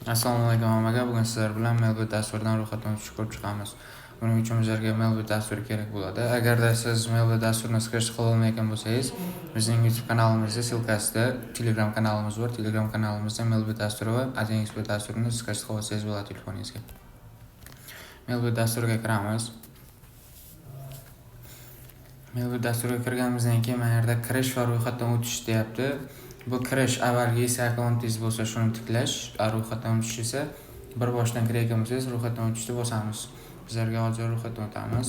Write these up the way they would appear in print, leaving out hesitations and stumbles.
Assalomu alaykum hammaga. Bugun sizlar bilan Melbit dasturidan ro'yxatdan o'tishni ko'rib chiqamiz. Buning uchun bizlarga Melbit dasturi kerak bo'ladi. Agarda siz Melbit dasturini skript qila olmayotgan bo'lsangiz, bizning YouTube kanalimizda silkasida Telegram kanalimiz bor. Telegram kanalimizda Melbit dasturi va AdXP dasturini skript qila olsangiz bo'ladi telefoningizga. Melbit dasturiga kiramiz. Melbit dasturiga kirganimizdan keyin mana yerda kirish va ro'yxatdan o'tish deyapti. Bu kirish avvalgi eski akkauntingiz bo'lsa shuni tiklash, ro'yxatdan o'tish esa bir boshdan kirayotgan bo'lsangiz ro'yxatdan o'tishni bosamiz. Bizlarga hozir ro'yxatdan o'tamiz.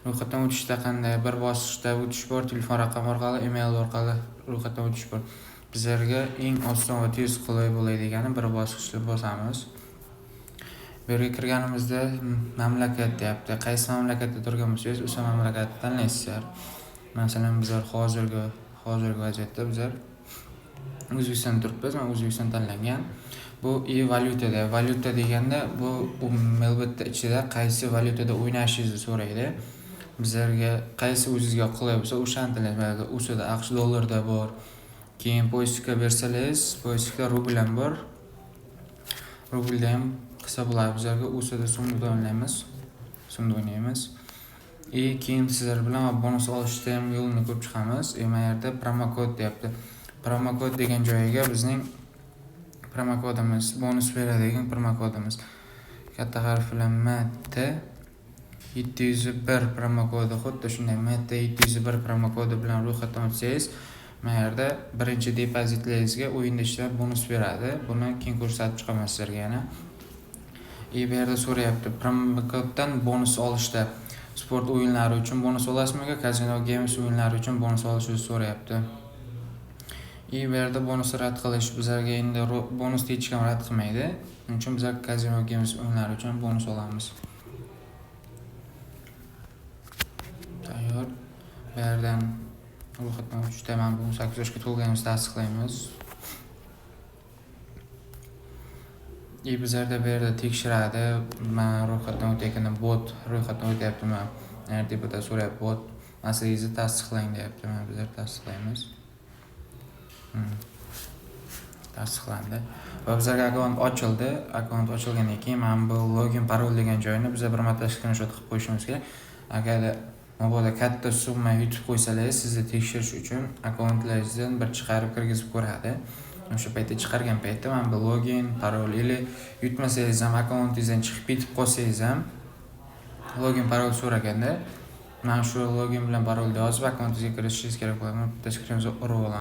Ro'yxatdan o'tishda qanday bir bosqichda o'tish bor, telefon raqami orqali, email orqali ro'yxatdan o'tish bor. Bizlarga eng oson va tez qulay bo'ladigani bir bosqichda bosamiz. Bu yerga kirganimizda mamlakat deyapti. Qaysi mamlakatda turgan bo'lsangiz, o'sha mamlakatni tanlaysizlar. Masalan, bizlar hozirgi vaziyatda bizlar O'zbekistonda turibmiz. Men O'zbekiston tanlangan. Bu valyutada. Valyuta deganda bu Melbitda ichida qaysi valyutada o'ynashingizni so'raydi. Bizlarga qaysi o'zingizga qulay bo'lsa, o'shani tanlaysiz. O'sida AQSh dollarida bor. Keyin poiskga bersangiz, poiskda rubl ham bor. Rublda ham qilsa bo'ladi. Bizlarga o'sida so'mda o'ynaymiz. Keyin sizlar bilan bonus olishda ham yo'lni ko'rib chiqamiz. Mana yerda promokod deyapti. Promokod degan joyiga bizning promokodimiz, bonus beradigan promokodimiz. Katta harf bilan MT 701 promokodi, xuddi shunday MT 701 promokodi bilan ro'yxatdan o'tsangiz, mana yerda birinchi depozitlaringizga o'yinda ishlab bonus beradi. Buni keyin ko'rsatib chiqaman sizlarga yana. Bu yerda so'rayapti, promokoddan bonus olishda sport o'yinlari uchun bonus olasizmi yoki Casino Games o'yinlari uchun bonus olishingizni so'rayapti. Bu yerda bonus rad qilish bizlarga endi bonus hech kim rad qilmaydi. Shuning uchun bizlar Casino Games o'yinlari uchun bonus olamiz. Tayyor. Bu yerdan ro'yxatdan o'tishda mana bu 8 yoshga to'lganimizni tasdiqlaymiz. Bizlarda bu yerda tekshiradi. Men ro'yxatdan o'tayotganda bot ro'yxatdan o'tyapti. Men deputat so'rayapti, bot masalangizni tasdiqlang deyapti. Men bizlar tasdiqlaymiz. Tasdiqlandi. Va bizlarga akkaunt ochildi. Akkaunt ochilgandan keyin mana bu login parol degan joyni biz bir marta screenshot qilib qo'yishimiz kerak. Agarda mabodo katta summa yutib qo'ysangiz, sizni tekshirish uchun akkauntlaringizdan bir chiqarib kirgizib ko'radi. O'sha paytda chiqargan paytda mana bu login parol ili yutmasangiz ham akkauntingizdan chiqib ketib qolsangiz ham login parol so'raganda mana shu login bilan parolni yozib akkauntingizga kirishingiz kerak bo'ladi. Bitta screenshot urib olaman.